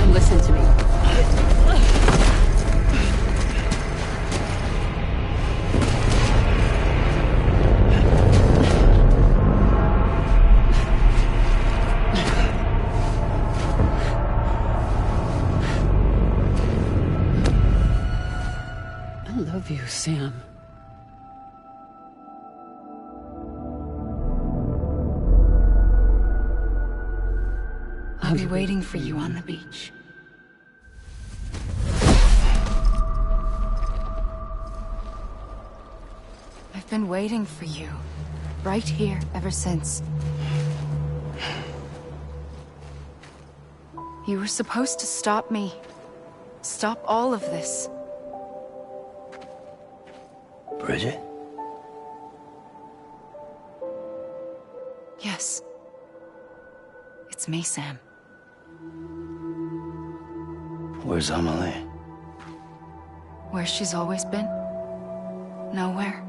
Sam, listen to me. I love you, Sam. I'll be waiting for you on the beach. I've been waiting for you, right here, ever since. You were supposed to stop me. Stop all of this. Bridget? Yes. It's me, Sam. Where's Amelie? Where she's always been. Nowhere.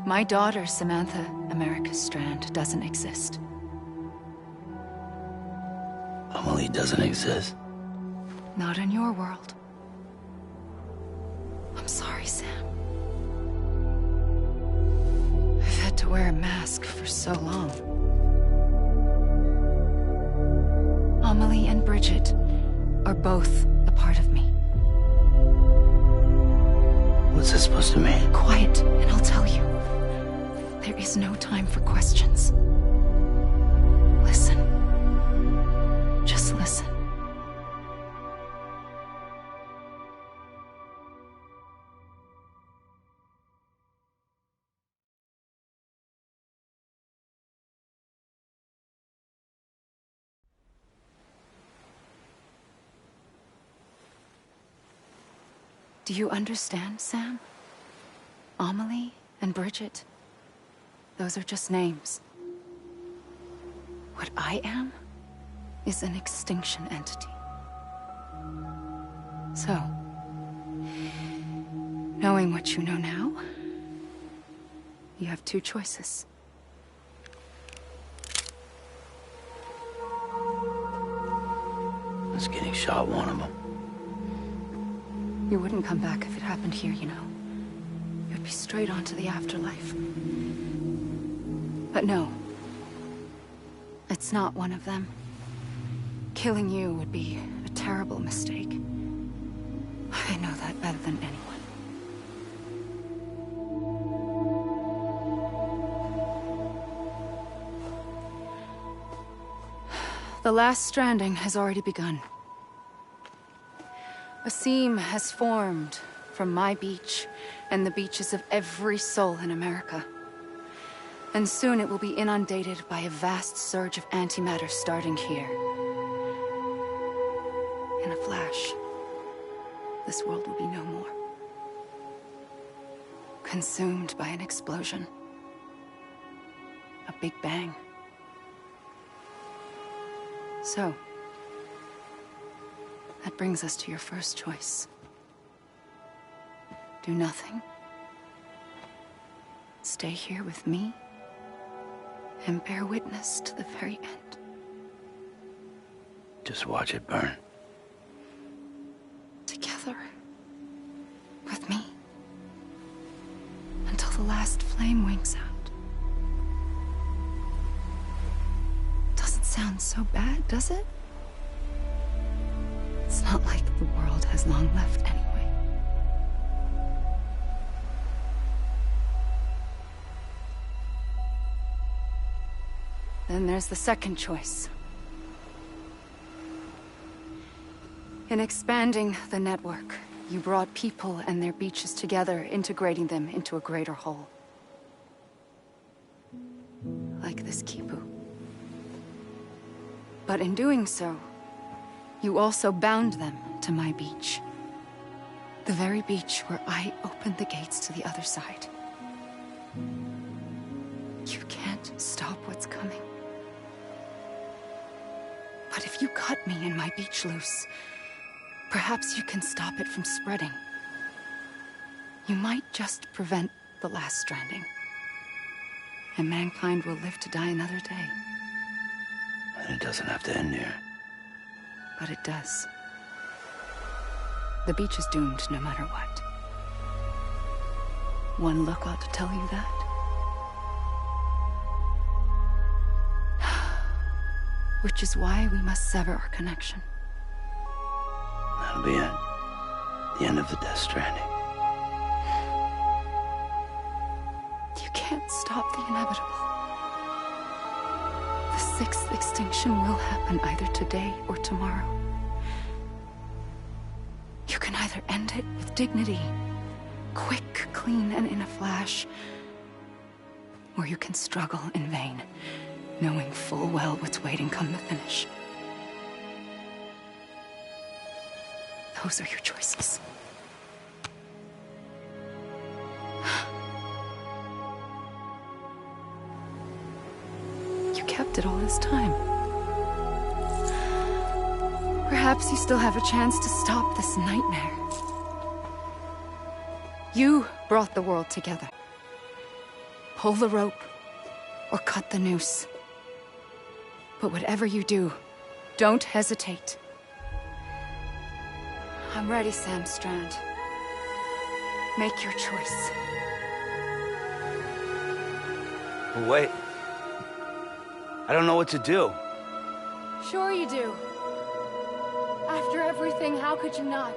My daughter, Samantha America Strand, doesn't exist. Amelie doesn't exist? Not in your world. I'm sorry, Sam. I've had to wear a mask for so long. Amelie and Bridget are both a part of me. What's this supposed to mean? Quiet, and I'll tell you. There is no time for questions. Listen. Just listen. Do you understand, Sam? Amelie and Bridget, those are just names. What I am is an extinction entity. So, knowing what you know now, you have two choices. Is getting shot one of them? You wouldn't come back if it happened here, you know. You'd be straight on to the afterlife. But no. It's not one of them. Killing you would be a terrible mistake. I know that better than anyone. The last stranding has already begun. A seam has formed from my beach and the beaches of every soul in America. And soon it will be inundated by a vast surge of antimatter starting here. In a flash, this world will be no more. Consumed by an explosion. A big bang. So, that brings us to your first choice. Do nothing. Stay here with me and bear witness to the very end. Just watch it burn. Together. With me. Until the last flame winks out. Doesn't sound so bad, does it? It's not like the world has long left anyway. Then there's the second choice. In expanding the network, you brought people and their beaches together, integrating them into a greater whole. Like this Kipu. But in doing so, you also bound them to my beach. The very beach where I opened the gates to the other side. You can't stop what's coming. But if you cut me and my beach loose, perhaps you can stop it from spreading. You might just prevent the last stranding. And mankind will live to die another day. And it doesn't have to end here. but it does. The beach is doomed no matter what. One look ought to tell you that. Which is why we must sever our connection. That'll be it. The end of the Death Stranding. You can't stop the inevitable. The sixth extinction will happen either today or tomorrow. You can either end it with dignity, quick, clean, and in a flash, or you can struggle in vain, knowing full well what's waiting come the finish. Those are your choices. You kept it all this time. Perhaps you still have a chance to stop this nightmare. You brought the world together. Pull the rope, or cut the noose. But whatever you do, don't hesitate. I'm ready, Sam Strand. Make your choice. Wait. I don't know what to do. Sure you do. After everything, how could you not?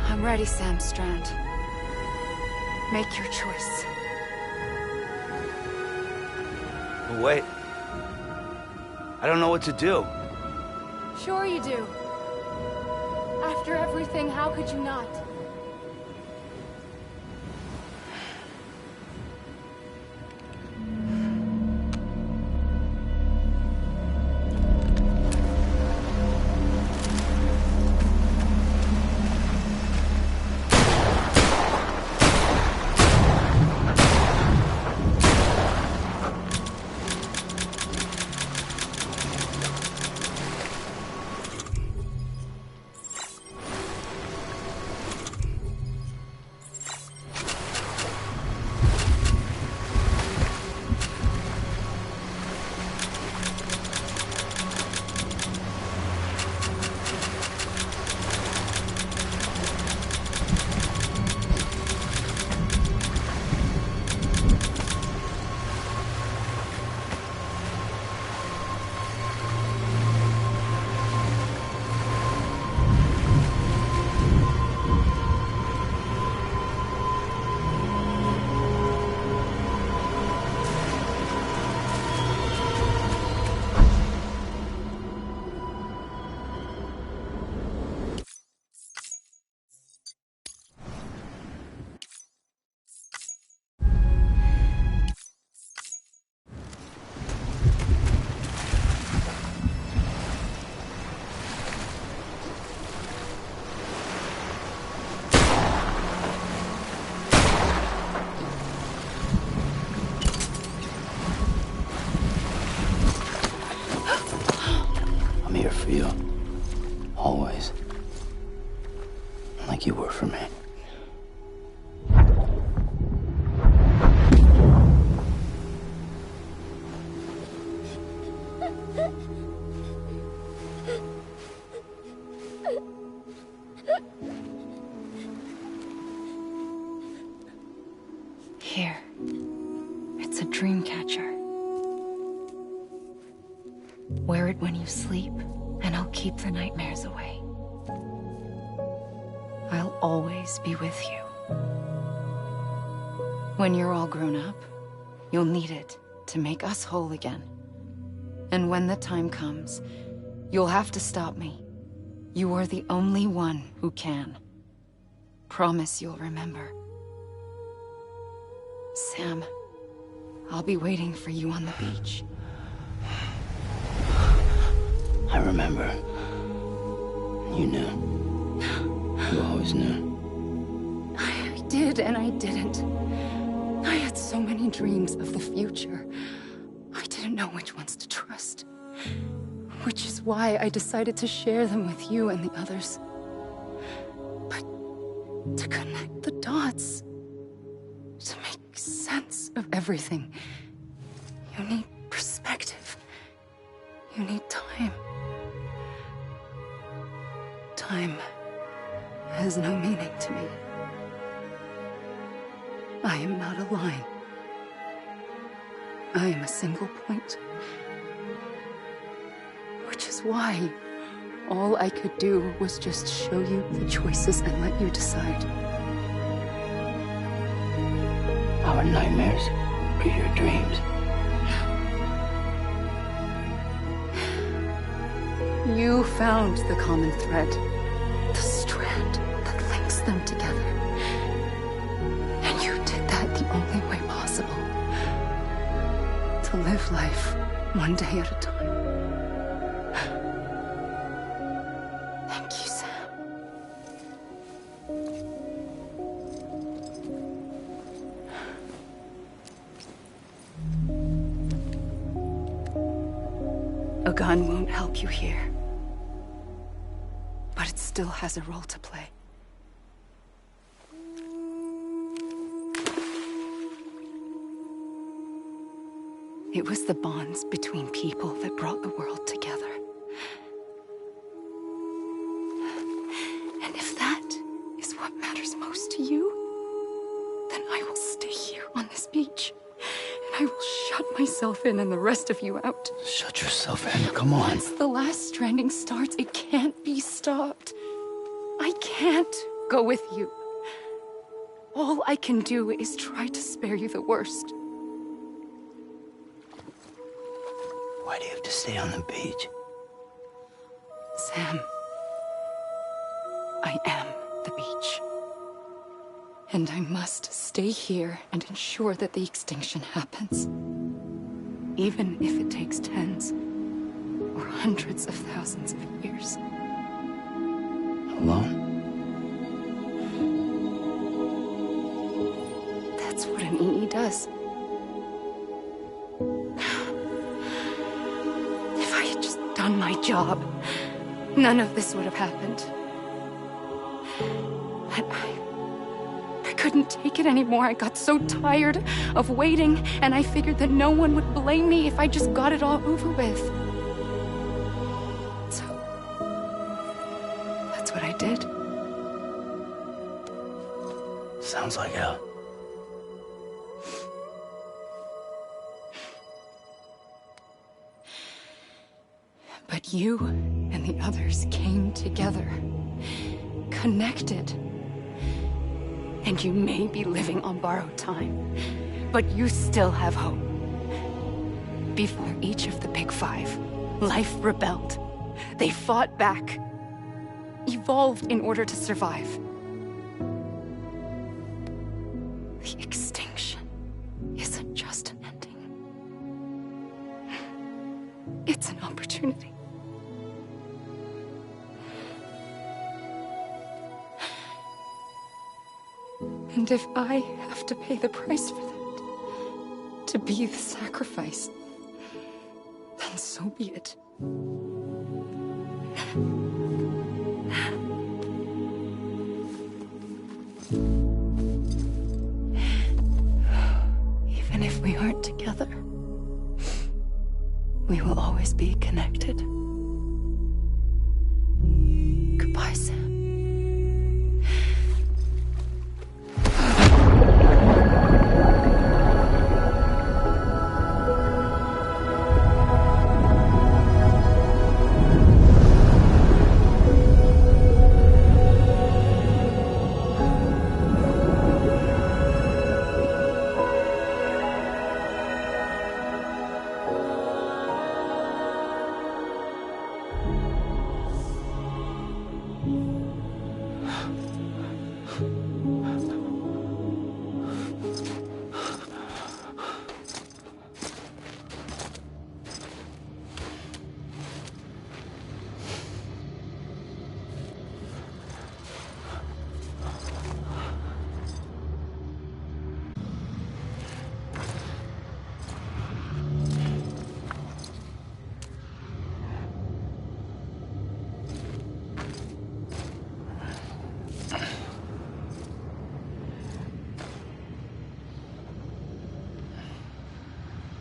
I'm ready, Sam Strand. Make your choice. Wait. I don't know what to do. Sure you do. After everything, how could you not? It's a dream catcher. Wear it when you sleep, and I'll keep the nightmares away. I'll always be with you. When you're all grown up, you'll need it to make us whole again. And when the time comes, you'll have to stop me. You are the only one who can. Promise you'll remember. Sam, I'll be waiting for you on the beach. I remember. You knew. You always knew. I did and I didn't. I had so many dreams of the future. I didn't know which ones to trust. Which is why I decided to share them with you and the others. But to connect the dots, to make sense of everything, you need perspective. You need time. Time has no meaning to me. I am not a line. I am a single point. Which is why all I could do was just show you the choices and let you decide. Our nightmares are your dreams. You found the common thread, the strand that links them together. And you did that the only way possible. To live life one day at a time. Thank you, Sam. A gun won't help you here. But it still has a role to play. It was the bonds between people that brought the world together. And if that is what matters most to you, then I will stay here on this beach. And I will shut myself in and the rest of you out. Shut yourself in, come on. Once the last stranding starts, it can't be stopped. I can't go with you. All I can do is try to spare you the worst. Why do you have to stay on the beach? Sam, I am the beach. And I must stay here and ensure that the extinction happens. Even if it takes tens or hundreds of thousands of years. Alone? That's what an EE does. If I had just done my job, none of this would have happened. But I couldn't take it anymore. I got so tired of waiting, and I figured that no one would blame me if I just got it all over with. So, that's what I did. Sounds like hell. But you and the others came together, connected. And you may be living on borrowed time, but you still have hope. Before each of the Big Five, life rebelled. They fought back, evolved in order to survive. The extinction isn't just an ending. It's an opportunity. And if I have to pay the price for that, to be the sacrifice, then so be it. Even if we aren't together, we will always be connected. Goodbye, Sam.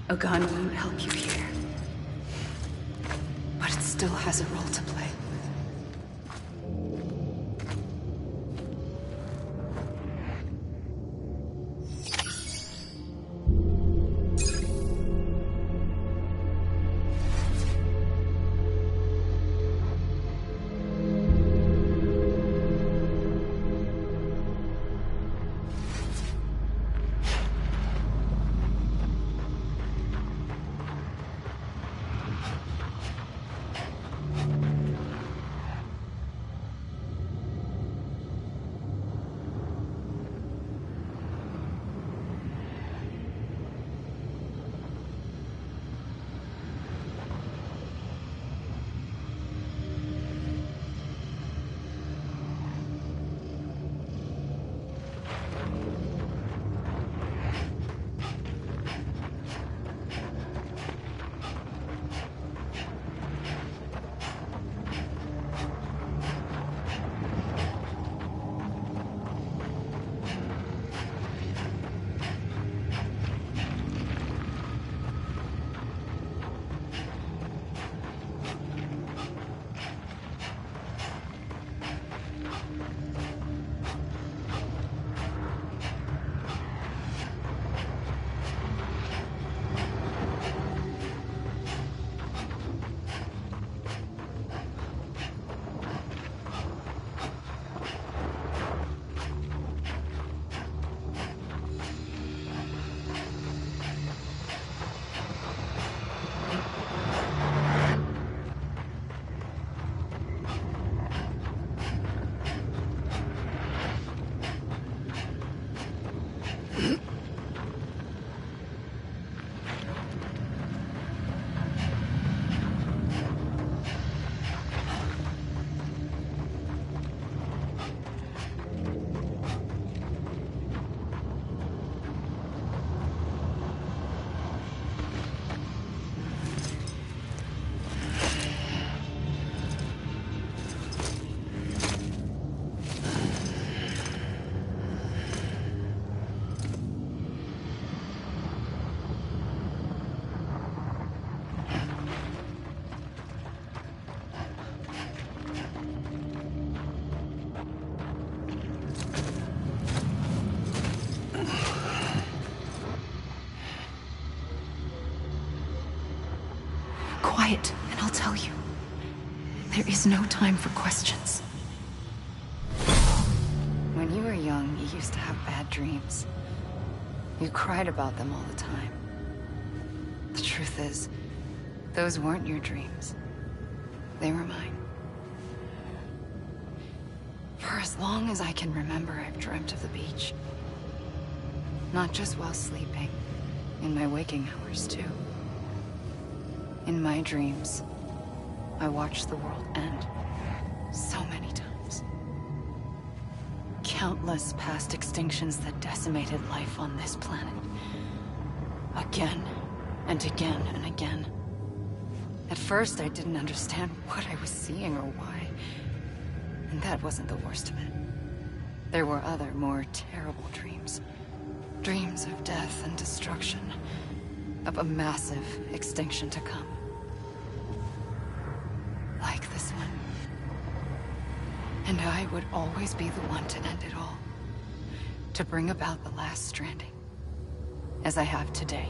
A gun won't help you here. But it still has a role to play. Quiet, and I'll tell you. There is no time for questions. When you were young, you used to have bad dreams. You cried about them all the time. The truth is, those weren't your dreams. They were mine. For as long as I can remember, I've dreamt of the beach. Not just while sleeping, in my waking hours too. In my dreams, I watched the world end so many times. Countless past extinctions that decimated life on this planet. Again, and again, and again. At first, I didn't understand what I was seeing or why. And that wasn't the worst of it. There were other, more terrible dreams. Dreams of death and destruction. Of a massive extinction to come. Like this one. And I would always be the one to end it all. To bring about the last stranding. As I have today.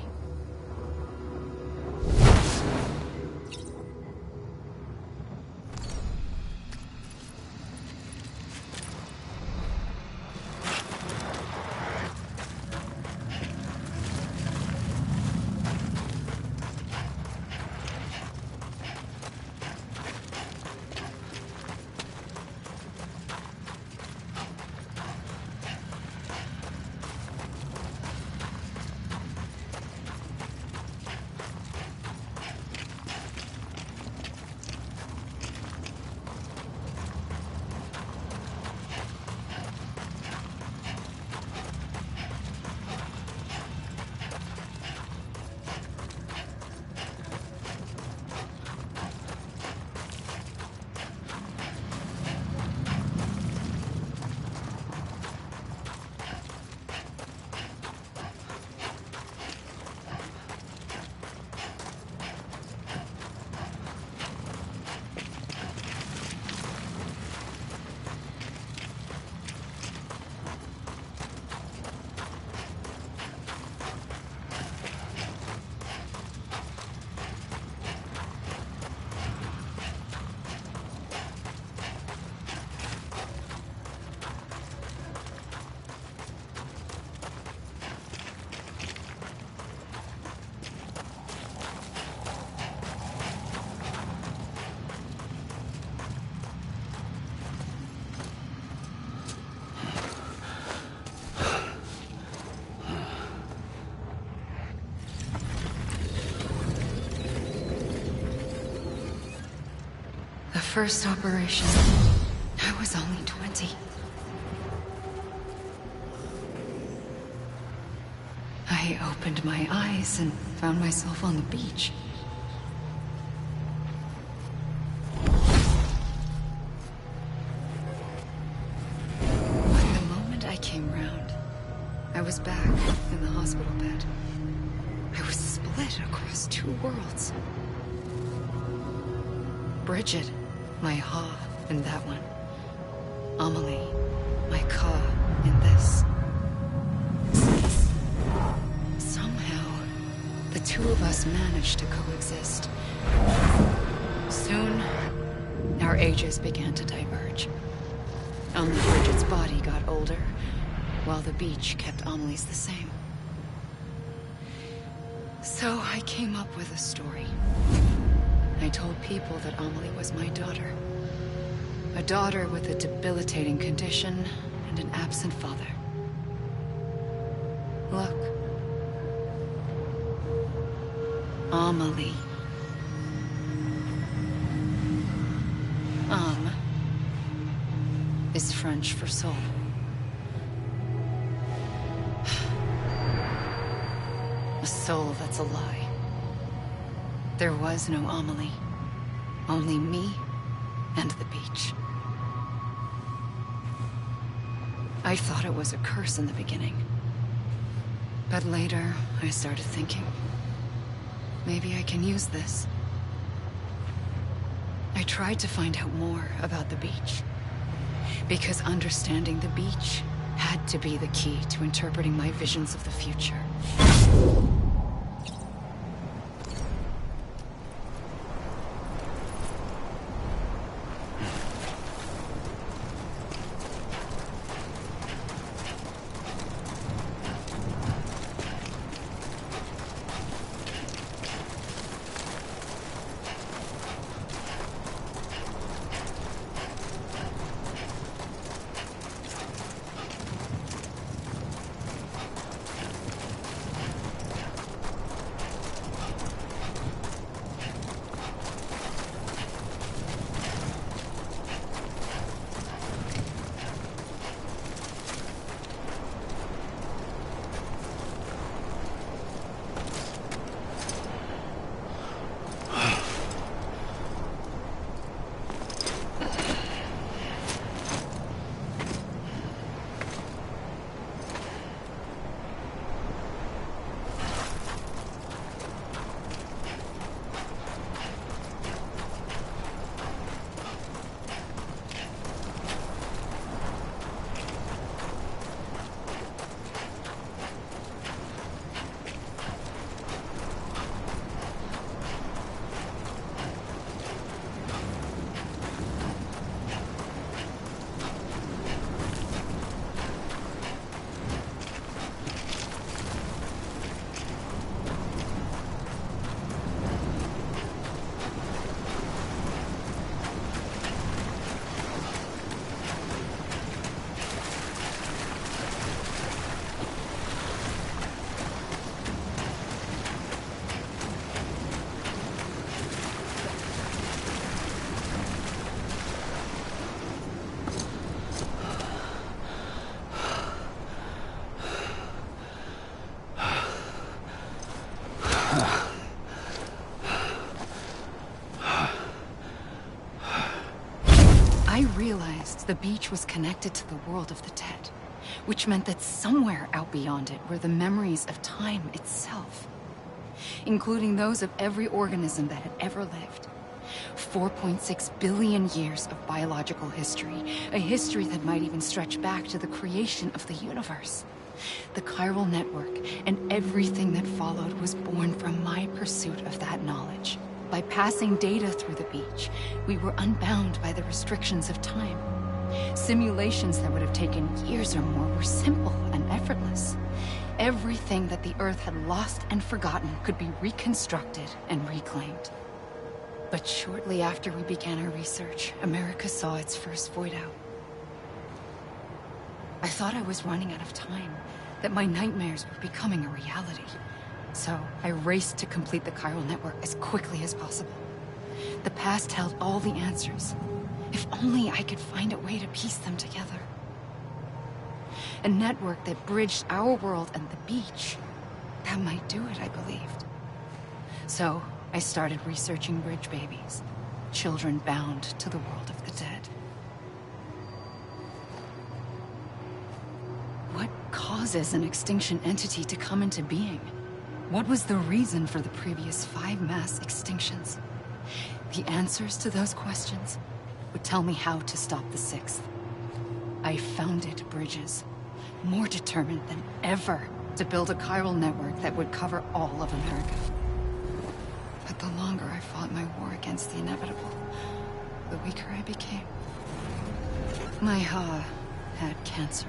first operation, I was only 20. I opened my eyes and found myself on the beach. But the moment I came round, I was back in the hospital bed. I was split across two worlds. Bridget, my Ha in that one. Amelie, my Ka in this. Somehow, the two of us managed to coexist. Soon, our ages began to diverge. Only Bridget's body got older, while the beach kept Amelie's the same. So I came up with a story. I told people that Amelie was my daughter. A daughter with a debilitating condition and an absent father. Look. Amelie. Ame is French for soul. A soul that's a lie. There was no Amelie. Only me and the beach. I thought it was a curse in the beginning. But later, I started thinking, maybe I can use this. I tried to find out more about the beach. Because understanding the beach had to be the key to interpreting my visions of the future. I realized the beach was connected to the world of the dead, which meant that somewhere out beyond it were the memories of time itself, including those of every organism that had ever lived. 4.6 billion years of biological history, a history that might even stretch back to the creation of the universe. The chiral network and everything that followed was born from my pursuit of that knowledge. By passing data through the beach, we were unbound by the restrictions of time. Simulations that would have taken years or more were simple and effortless. Everything that the Earth had lost and forgotten could be reconstructed and reclaimed. But shortly after we began our research, America saw its first void out. I thought I was running out of time, that my nightmares were becoming a reality. So I raced to complete the chiral network as quickly as possible. The past held all the answers. If only I could find a way to piece them together. A network that bridged our world and the beach. That might do it, I believed. So, I started researching bridge babies. Children bound to the world of the dead. What causes an extinction entity to come into being? What was the reason for the previous 5 mass extinctions? The answers to those questions would tell me how to stop the 6th. I founded bridges, more determined than ever to build a chiral network that would cover all of America. But the longer I fought my war against the inevitable, the weaker I became. My Ha had cancer.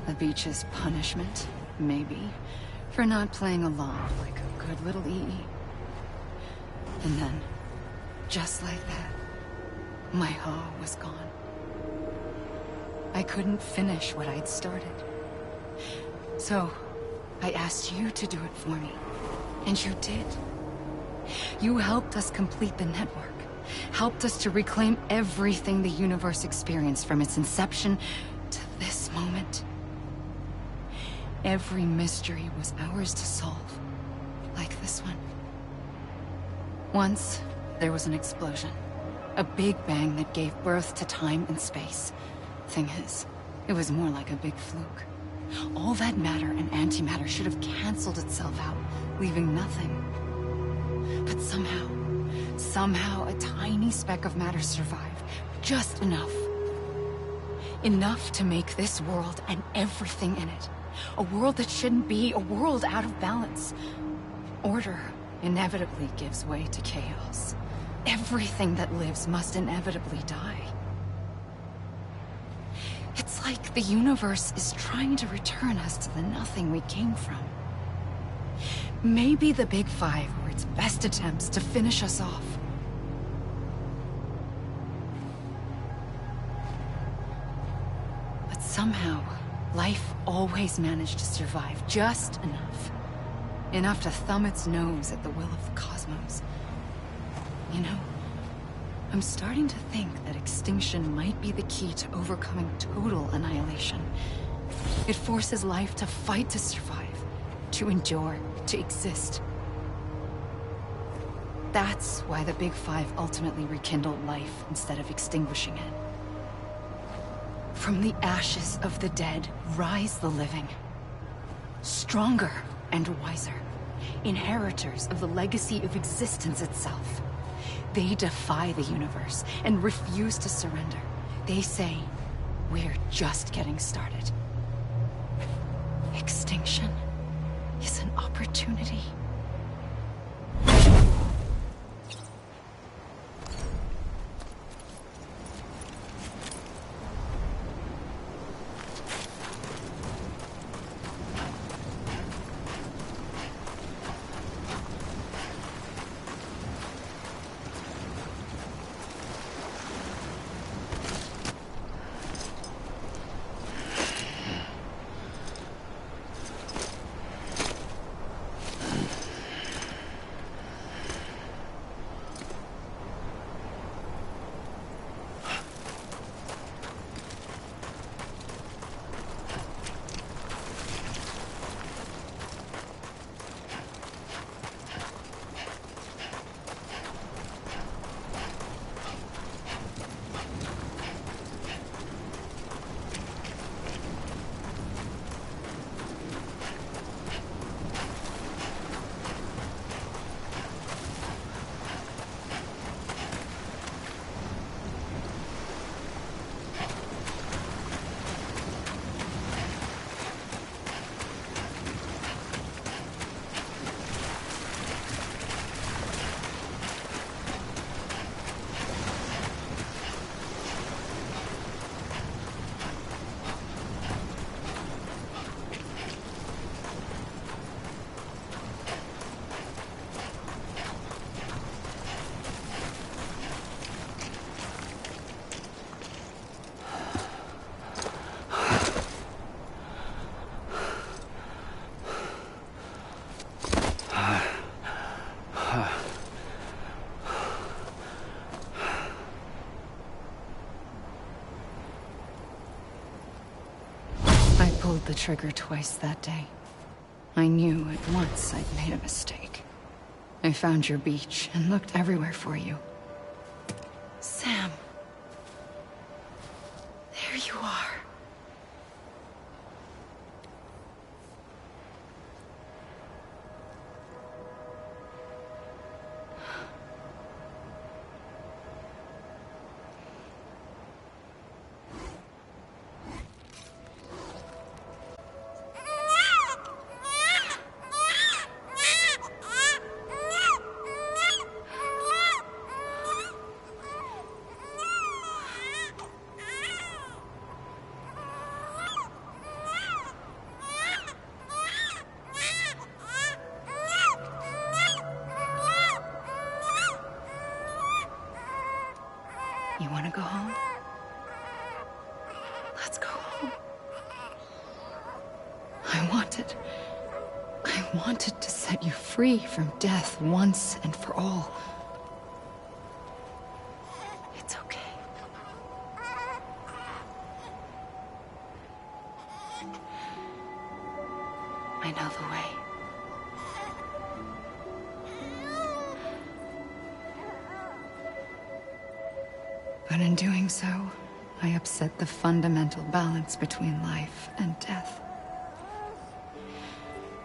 The beach's punishment, maybe, for not playing along like a good little EE. And then, just like that, my Ha was gone. I couldn't finish what I'd started. So, I asked you to do it for me. And you did. You helped us complete the network. Helped us to reclaim everything the universe experienced from its inception to this moment. Every mystery was ours to solve. Like this one. Once, there was an explosion. A big bang that gave birth to time and space. Thing is, it was more like a big fluke. All that matter and antimatter should have canceled itself out, leaving nothing. But somehow a tiny speck of matter survived. Just enough. Enough to make this world and everything in it. A world that shouldn't be, a world out of balance. Order inevitably gives way to chaos. Everything that lives must inevitably die. It's like the universe is trying to return us to the nothing we came from. Maybe the Big Five were its best attempts to finish us off. But somehow, life always managed to survive just enough. Enough to thumb its nose at the will of the cosmos. You know, I'm starting to think that extinction might be the key to overcoming total annihilation. It forces life to fight to survive, to endure, to exist. That's why the Big Five ultimately rekindled life instead of extinguishing it. From the ashes of the dead, rise the living. Stronger and wiser. Inheritors of the legacy of existence itself. They defy the universe and refuse to surrender. They say, we're just getting started. Extinction is an opportunity. pulled the trigger twice that day. I knew at once I'd made a mistake. I found your beach and looked everywhere for you. Sam. There you are. You want to go home? Let's go home. I wanted to set you free from death once and for all. It's okay. I know the way. But in doing so, I upset the fundamental balance between life and death.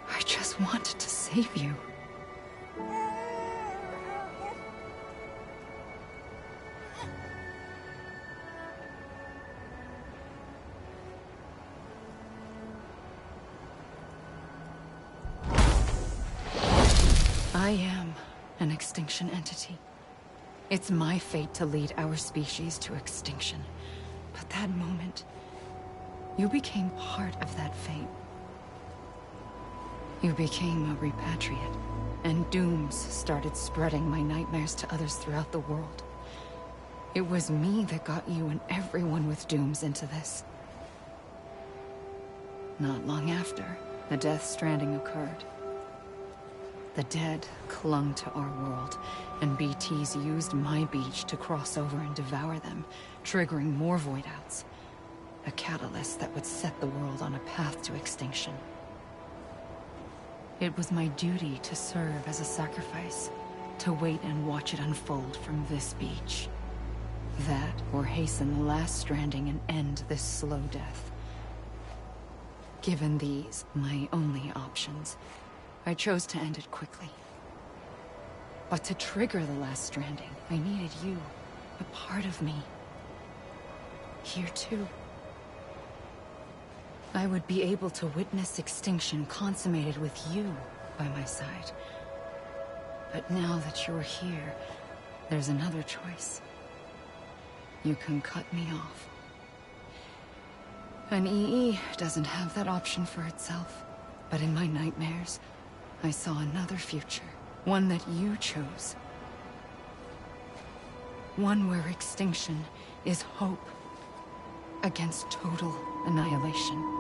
I just wanted to save you. I am an extinction entity. It's my fate to lead our species to extinction. But that moment, you became part of that fate. You became a repatriate, and dooms started spreading my nightmares to others throughout the world. It was me that got you and everyone with dooms into this. Not long after, the Death Stranding occurred. The dead clung to our world, and BTs used my beach to cross over and devour them, triggering more void-outs. A catalyst that would set the world on a path to extinction. It was my duty to serve as a sacrifice, to wait and watch it unfold from this beach. That, or hasten the last stranding and end this slow death. Given these, my only options, I chose to end it quickly. But to trigger the last stranding, I needed you, a part of me. Here too. I would be able to witness extinction consummated with you by my side. But now that you're here, there's another choice. You can cut me off. An EE doesn't have that option for itself. But in my nightmares, I saw another future. One that you chose. One where extinction is hope against total annihilation.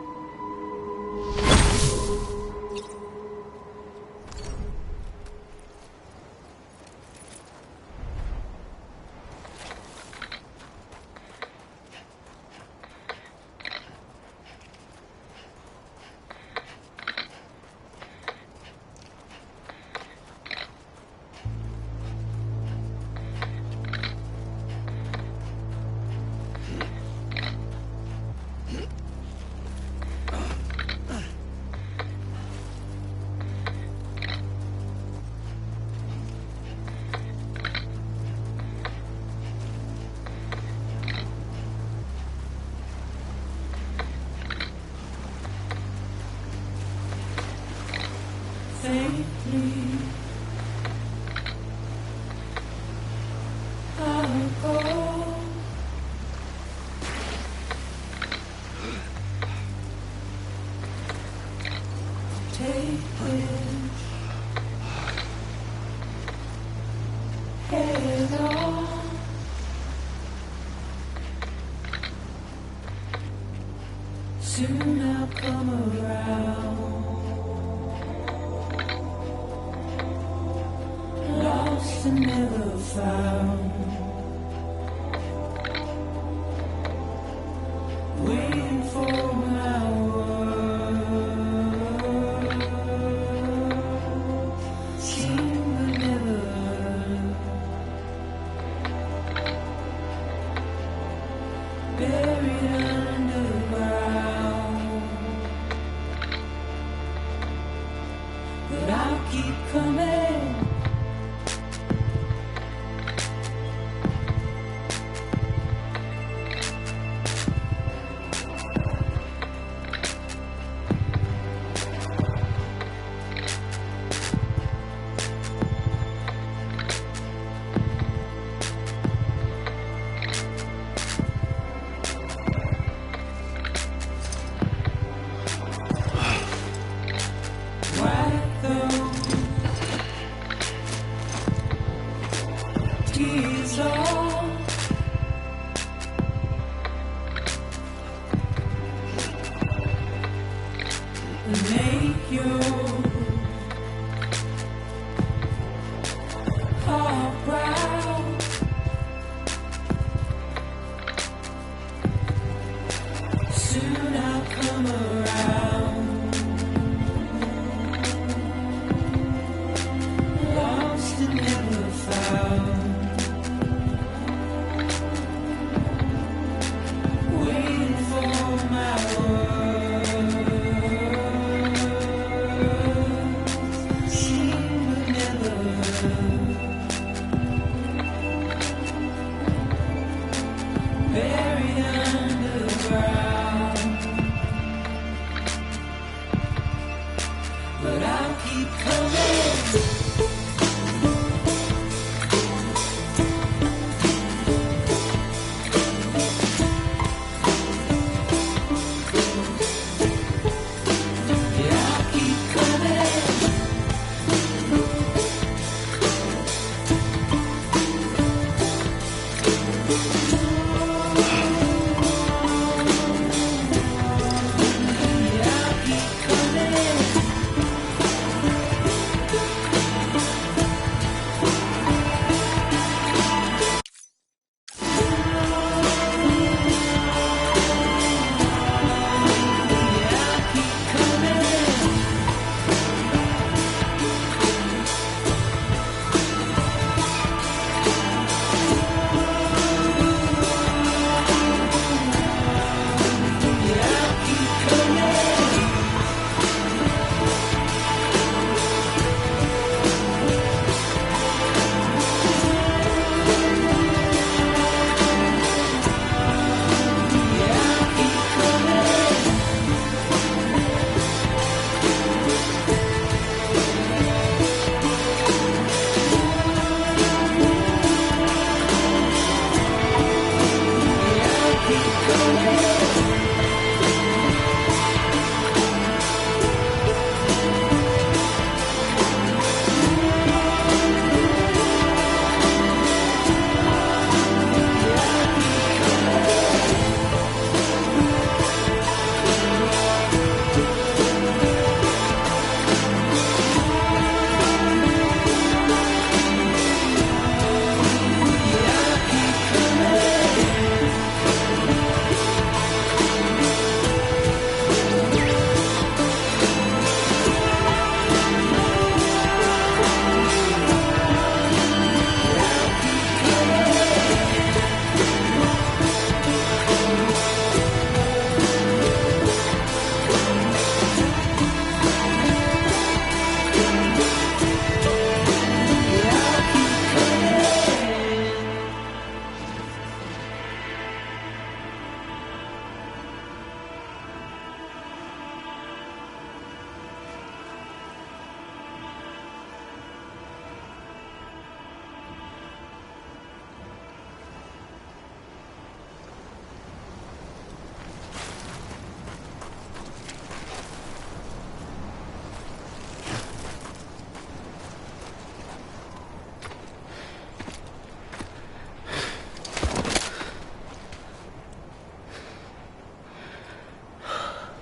Soon I'll come around. Lost and never found. Waiting for my world. I'll keep coming.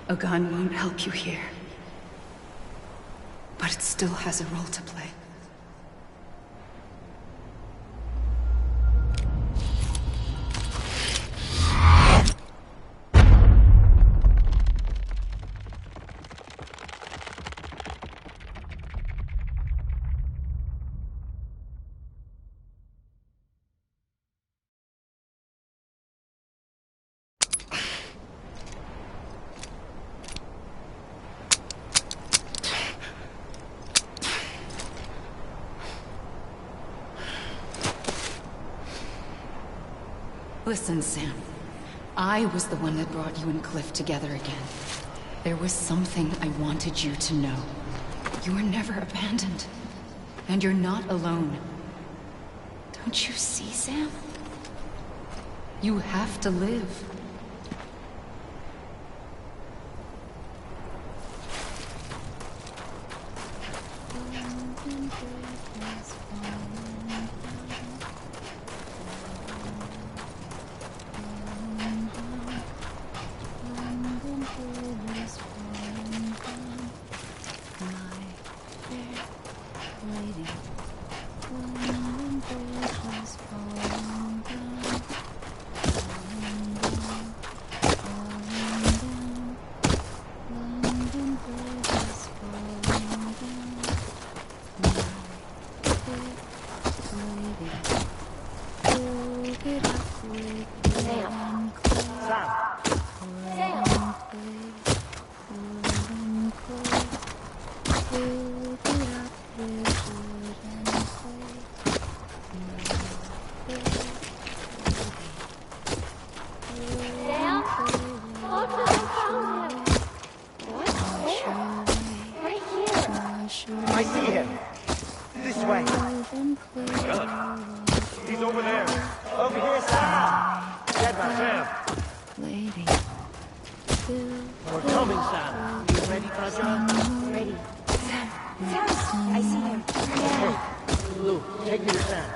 A gun won't help you here. But it still has a role to play. Listen, Sam. I was the one that brought you and Cliff together again. There was something I wanted you to know. You were never abandoned. And you're not alone. Don't you see, Sam? You have to live. I see him. This way. He's over there. Over here, Sam. Dead man. Sam. Lady. We're coming, Sam. You ready for a job? Ready. Sam, I see him. Okay. Lou, take me to Sam.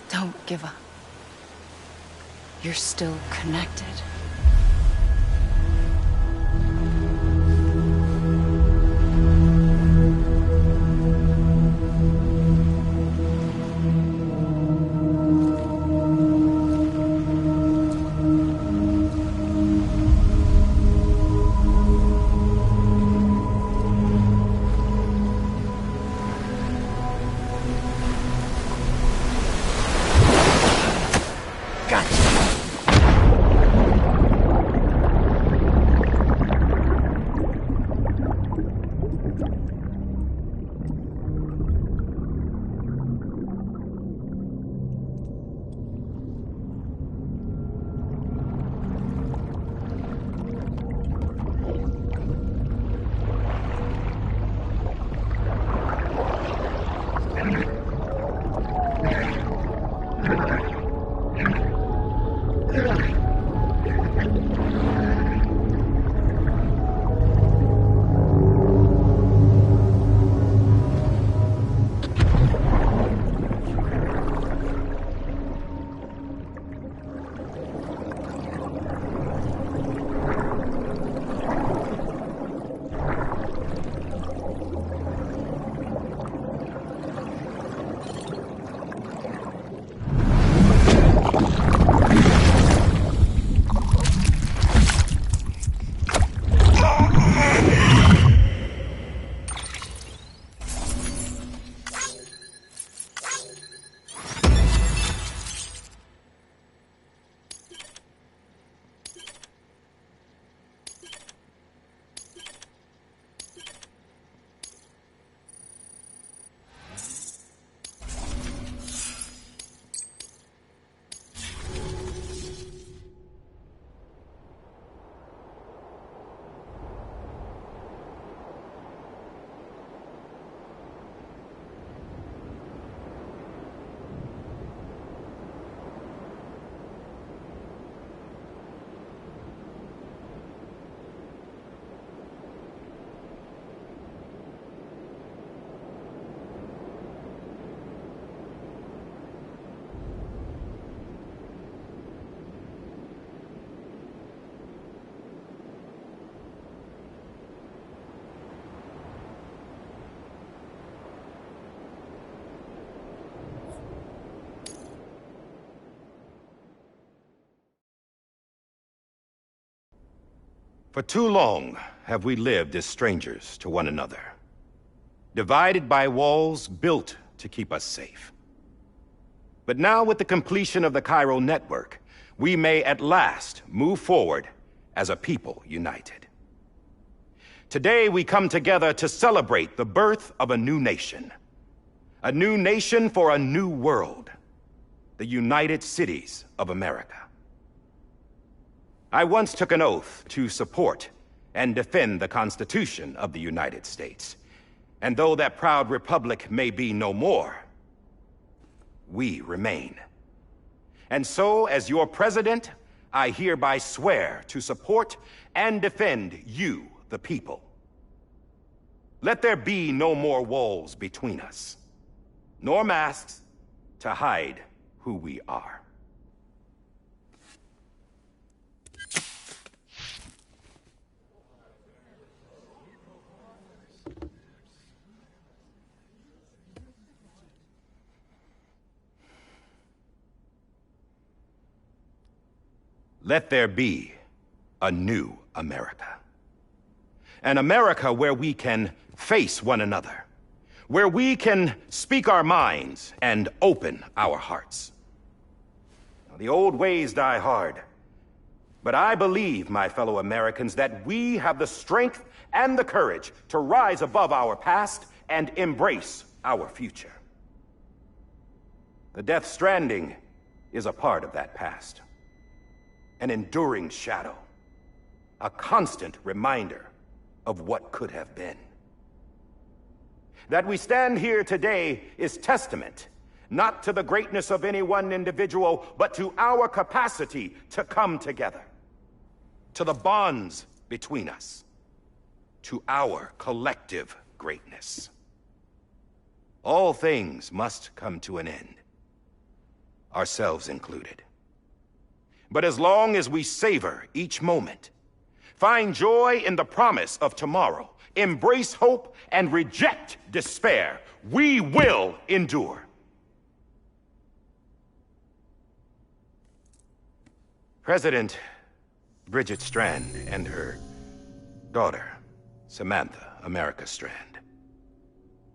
Don't give up. You're still connected. For too long have we lived as strangers to one another, divided by walls built to keep us safe. But now, with the completion of the Cairo network, we may at last move forward as a people united. Today we come together to celebrate the birth of a new nation. A new nation for a new world. The United Cities of America. I once took an oath to support and defend the Constitution of the United States. And though that proud republic may be no more, we remain. And so, as your president, I hereby swear to support and defend you, the people. Let there be no more walls between us, nor masks to hide who we are. Let there be a new America. An America where we can face one another, where we can speak our minds and open our hearts. Now, the old ways die hard, but I believe, my fellow Americans, that we have the strength and the courage to rise above our past and embrace our future. The Death Stranding is a part of that past. An enduring shadow, a constant reminder of what could have been. That we stand here today is testament, not to the greatness of any one individual, but to our capacity to come together, to the bonds between us, to our collective greatness. All things must come to an end, ourselves included. But as long as we savor each moment, find joy in the promise of tomorrow, embrace hope, and reject despair, we will endure. President Bridget Strand and her daughter, Samantha America Strand,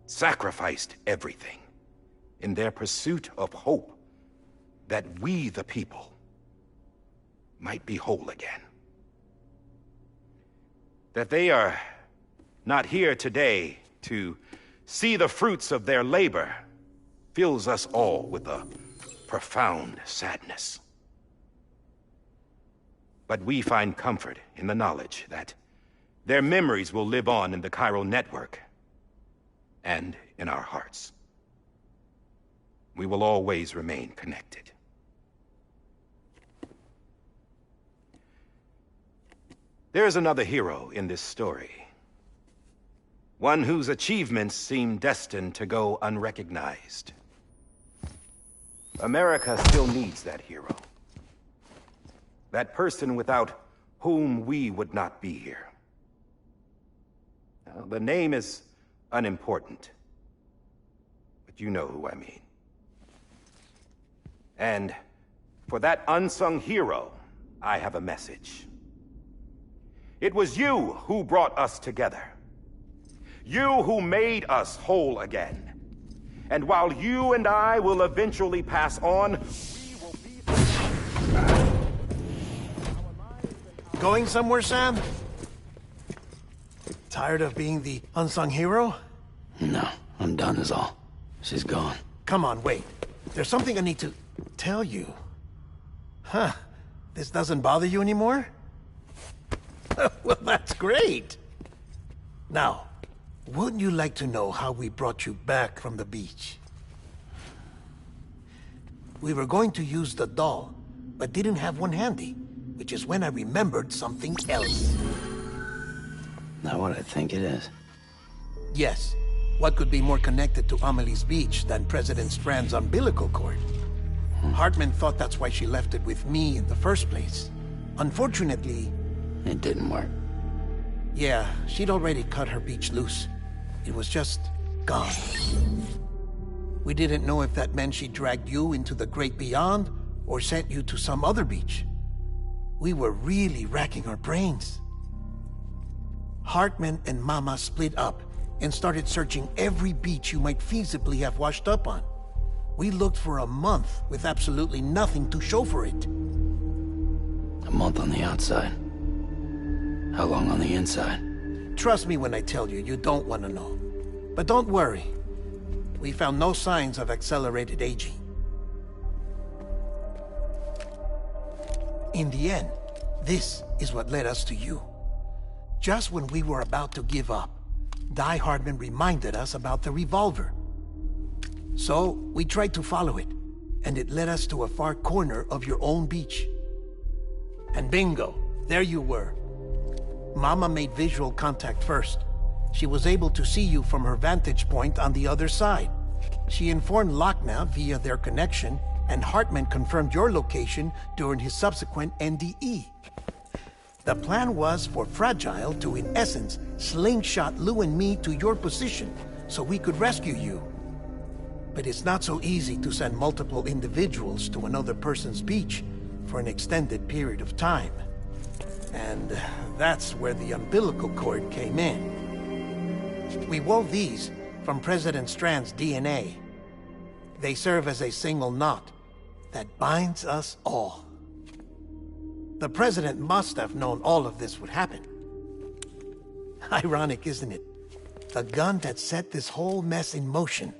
sacrificed everything in their pursuit of hope that we, the people, might be whole again. That they are not here today to see the fruits of their labor fills us all with a profound sadness. But we find comfort in the knowledge that their memories will live on in the chiral network and in our hearts. We will always remain connected. There is another hero in this story. One whose achievements seem destined to go unrecognized. America still needs that hero. That person without whom we would not be here. Now, the name is unimportant, but you know who I mean. And for that unsung hero, I have a message. It was you who brought us together. You who made us whole again. And while you and I will eventually pass on, we will be... Going somewhere, Sam? Tired of being the unsung hero? No, I'm done is all. She's gone. Come on, wait. There's something I need to tell you. Huh. This doesn't bother you anymore? Well, that's great. Now, wouldn't you like to know how we brought you back from the beach? We were going to use the doll, but didn't have one handy, which is when I remembered something else. Not what I think it is. Yes. What could be more connected to Amelie's beach than President Strand's umbilical cord? Hartman thought that's why she left it with me in the first place. Unfortunately... It didn't work. Yeah, she'd already cut her beach loose. It was just gone. We didn't know if that meant she dragged you into the great beyond, or sent you to some other beach. We were really racking our brains. Hartman and Mama split up and started searching every beach you might feasibly have washed up on. We looked for a month with absolutely nothing to show for it. A month on the outside. How long on the inside? Trust me when I tell you, you don't want to know. But don't worry. We found no signs of accelerated aging. In the end, this is what led us to you. Just when we were about to give up, Die Hardman reminded us about the revolver. So, we tried to follow it, and it led us to a far corner of your own beach. And bingo, there you were. Mama made visual contact first. She was able to see you from her vantage point on the other side. She informed Lochna via their connection, and Hartman confirmed your location during his subsequent NDE. The plan was for Fragile to, in essence, slingshot Lou and me to your position so we could rescue you. But it's not so easy to send multiple individuals to another person's beach for an extended period of time. And that's where the umbilical cord came in. We wove these from President Strand's DNA. They serve as a single knot that binds us all. The President must have known all of this would happen. Ironic, isn't it? The gun that set this whole mess in motion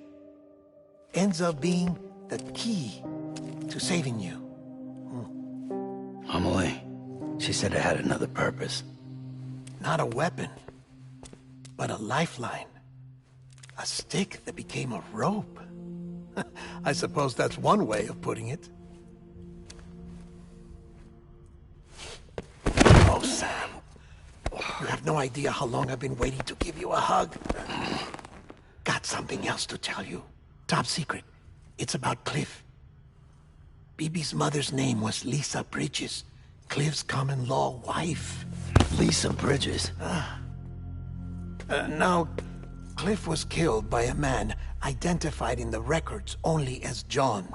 ends up being the key to saving you. Amelie, she said it had another purpose. Not a weapon, but a lifeline. A stick that became a rope. I suppose that's one way of putting it. Oh, Sam. You have no idea how long I've been waiting to give you a hug. Got something else to tell you. Top secret. It's about Cliff. Bibi's mother's name was Lisa Bridges, Cliff's common-law wife. Lisa Bridges? Now, Cliff was killed by a man identified in the records only as John.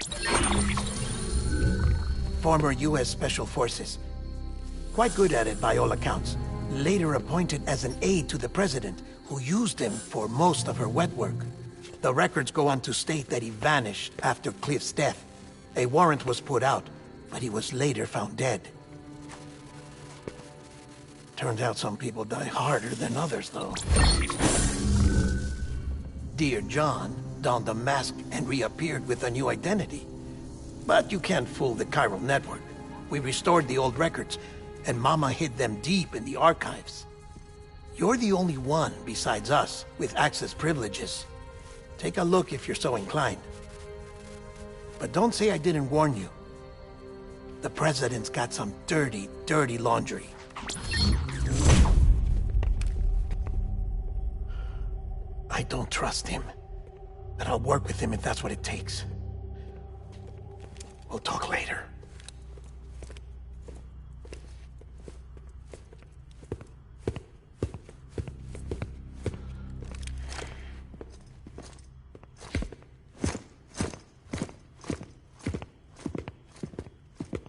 Former U.S. Special Forces. Quite good at it by all accounts. Later appointed as an aide to the president, who used him for most of her wet work. The records go on to state that he vanished after Cliff's death. A warrant was put out, but he was later found dead. Turns out some people die harder than others, though. Dear John donned a mask and reappeared with a new identity. But you can't fool the chiral network. We restored the old records, and Mama hid them deep in the archives. You're the only one, besides us, with access privileges. Take a look if you're so inclined. But don't say I didn't warn you. The President's got some dirty, dirty laundry. I don't trust him, but I'll work with him if that's what it takes. We'll talk later.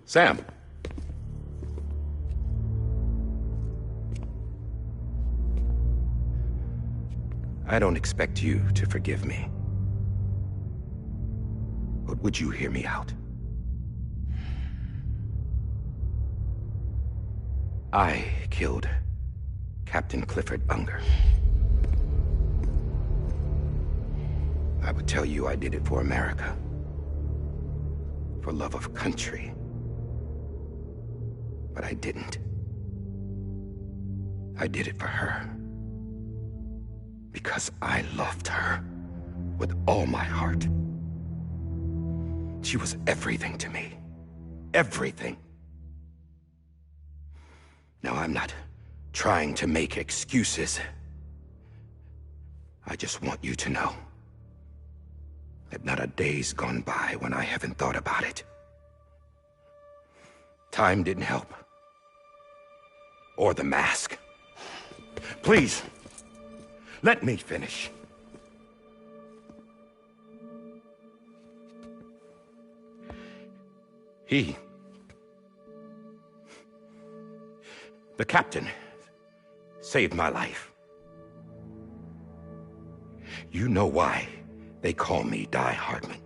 Sam. I don't expect you to forgive me. But would you hear me out? I killed Captain Clifford Unger. I would tell you I did it for America. For love of country. But I didn't. I did it for her. Because I loved her with all my heart. She was everything to me. Everything. Now, I'm not trying to make excuses. I just want you to know that not a day's gone by when I haven't thought about it. Time didn't help. Or the mask. Please, let me finish. The captain, saved my life. You know why they call me Die Hardman.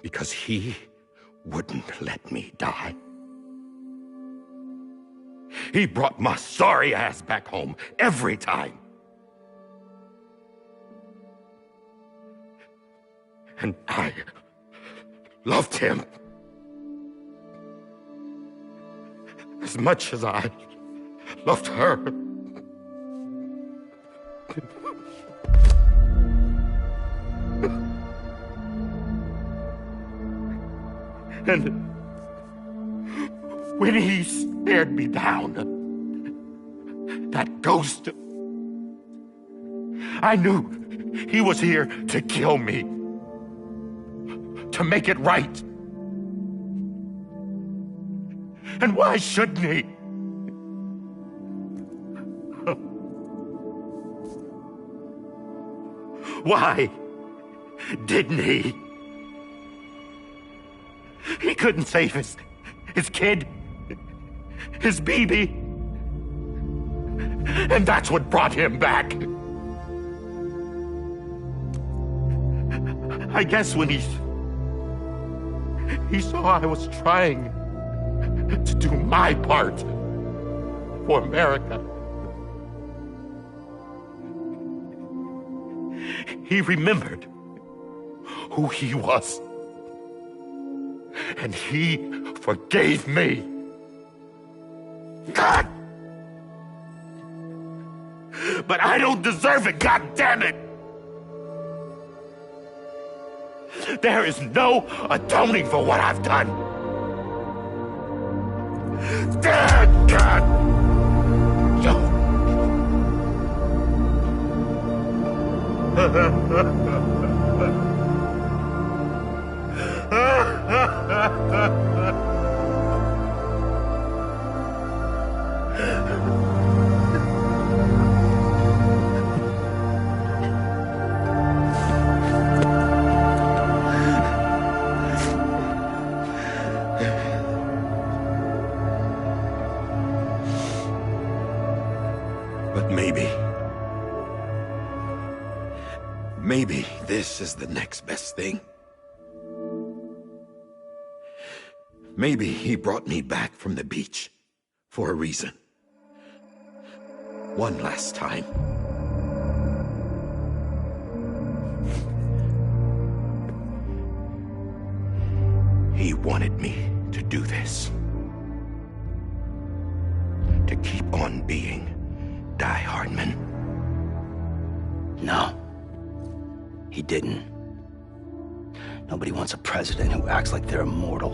Because he wouldn't let me die. He brought my sorry ass back home every time. And I loved him as much as I loved her. And when he stared me down, that ghost, I knew he was here to kill me, to make it right. And why shouldn't he? Why didn't he? He couldn't save his kid, his baby. And that's what brought him back. I guess when he saw I was trying to do my part for America, he remembered who he was. And he forgave me. God! But I don't deserve it, God damn it! There is no atoning for what I've done. Damn God! But maybe this is the next best thing. Maybe he brought me back from the beach for a reason. One last time. He wanted me to do this. To keep on being Die Hardman. No. He didn't. Nobody wants a president who acts like they're immortal.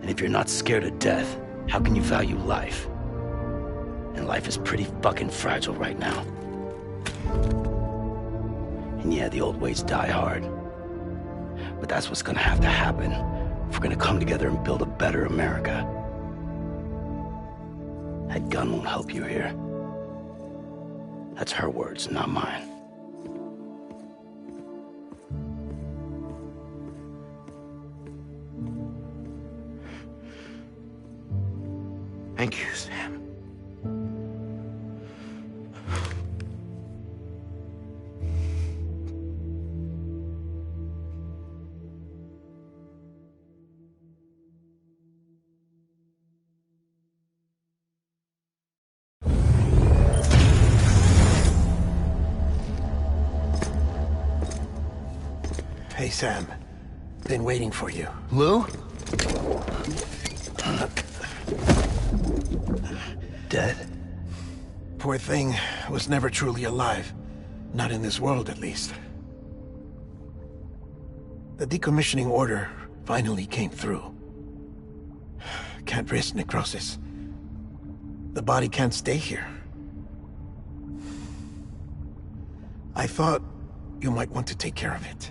And if you're not scared of death, how can you value life? And life is pretty fucking fragile right now. And yeah, the old ways die hard. But that's what's gonna have to happen if we're gonna come together and build a better America. That gun won't help you here. That's her words, not mine. Thank you, Sam. Hey, Sam. Been waiting for you. Lou? Dead? Poor thing was never truly alive. Not in this world, at least. The decommissioning order finally came through. Can't risk necrosis. The body can't stay here. I thought you might want to take care of it.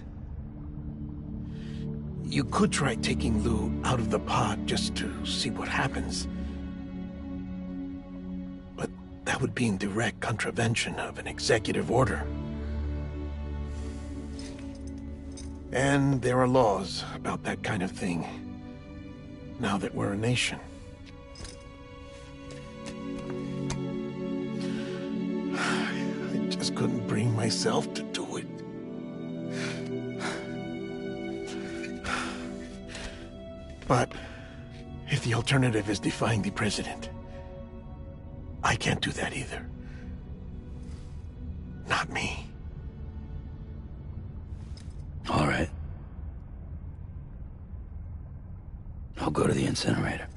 You could try taking Lou out of the pod just to see what happens. But that would be in direct contravention of an executive order. And there are laws about that kind of thing, now that we're a nation. I just couldn't bring myself to do it. But If the alternative is defying the president, I can't do that either. Not me. All right. I'll go to the incinerator.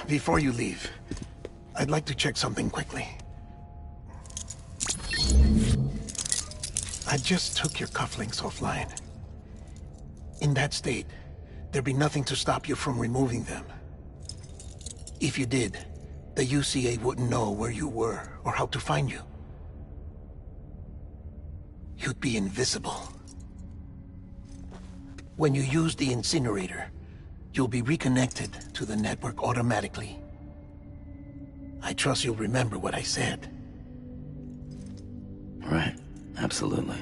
Before you leave, I'd like to check something quickly. I just took your cufflinks offline. In that state, there'd be nothing to stop you from removing them. If you did, the UCA wouldn't know where you were or how to find you. You'd be invisible. When you use the incinerator, you'll be reconnected to the network automatically. I trust you'll remember what I said. Right. Absolutely.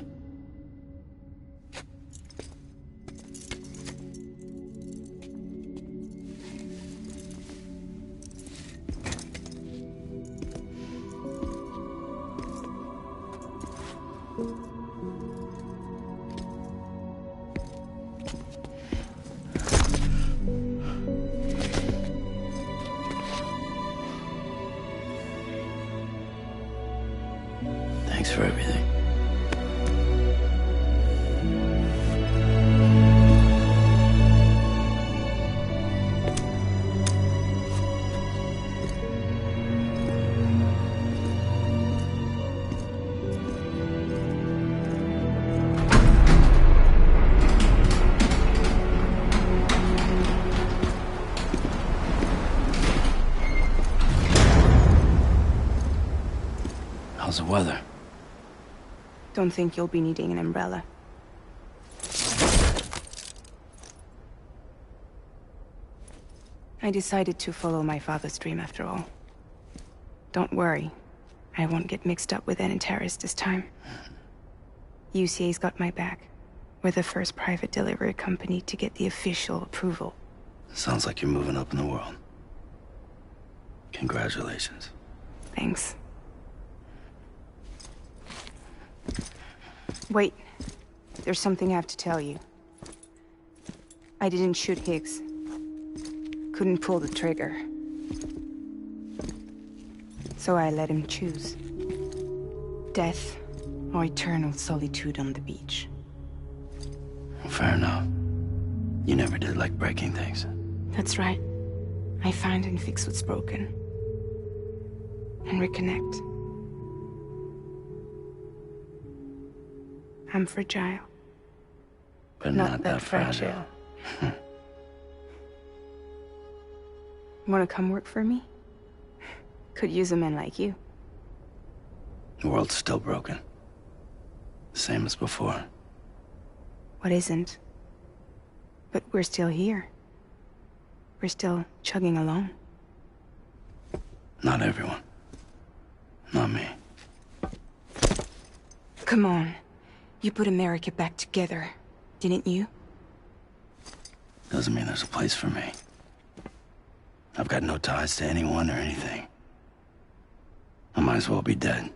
Thanks for everything. How's the weather? Don't think you'll be needing an umbrella. I decided to follow my father's dream after all. Don't worry. I won't get mixed up with any terrorists this time. UCA's got my back. We're the first private delivery company to get the official approval. Sounds like you're moving up in the world. Congratulations. Thanks. Wait. There's something I have to tell you. I didn't shoot Higgs. Couldn't pull the trigger. So I let him choose. Death or eternal solitude on the beach. Fair enough. You never did like breaking things. That's right. I find and fix what's broken. And reconnect. I'm fragile. But not that fragile. Wanna come work for me? Could use a man like you. The world's still broken. Same as before. What isn't? But we're still here. We're still chugging along. Not everyone. Not me. Come on. You put America back together, didn't you? Doesn't mean there's a place for me. I've got no ties to anyone or anything. I might as well be dead.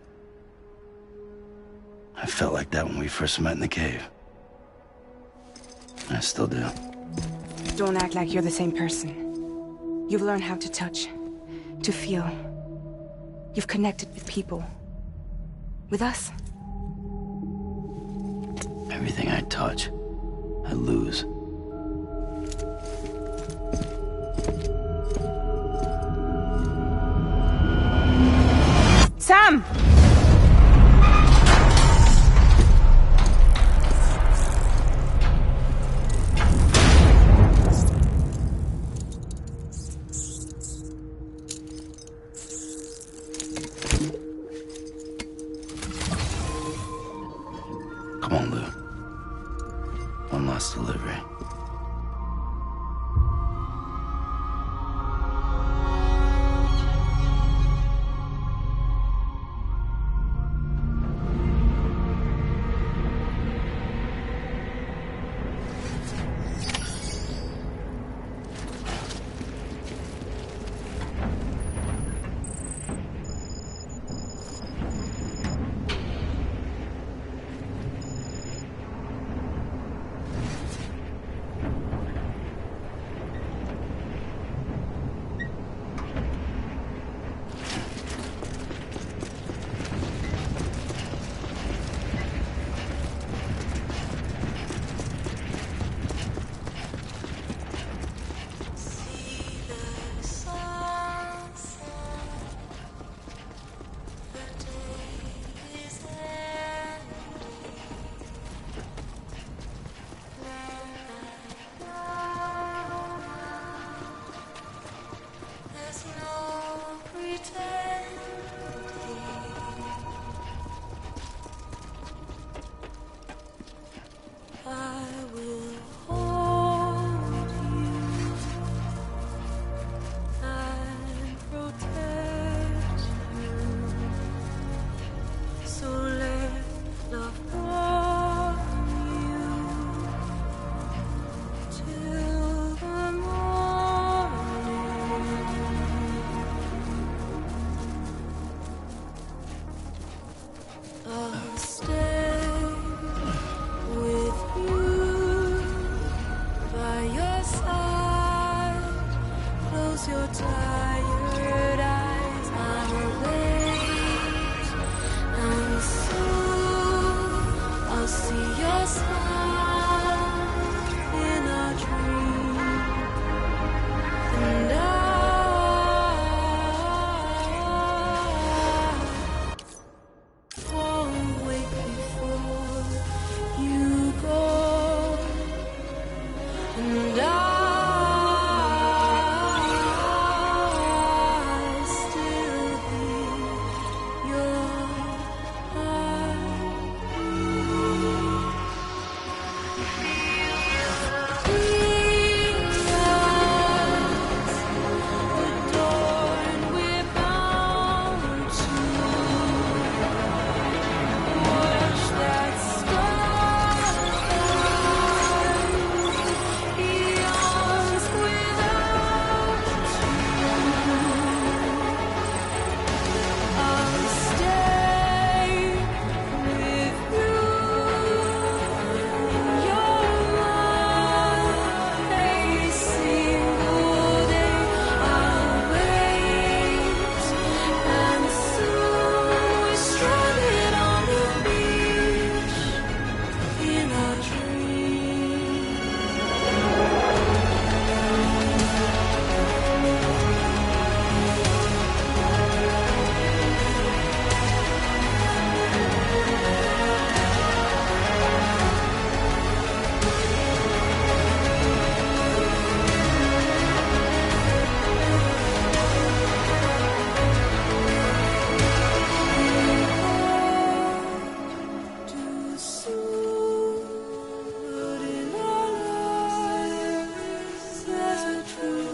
I felt like that when we first met in the cave. I still do. Don't act like you're the same person. You've learned how to touch, to feel. You've connected with people. With us. Everything I touch, I lose. Sam! Come on, Lou. One last delivery. close your tired eyes. I'm awake, and soon I'll see your smile in a dream, and I won't wake before you go, and I still hear your heart. Adorned, we're bound to watch that star beyond without I'll stay with you. You're mine, a single day. I'll wait, and soon we're stranded on the beach in a dream. Too soon, but in our lives there's a truth.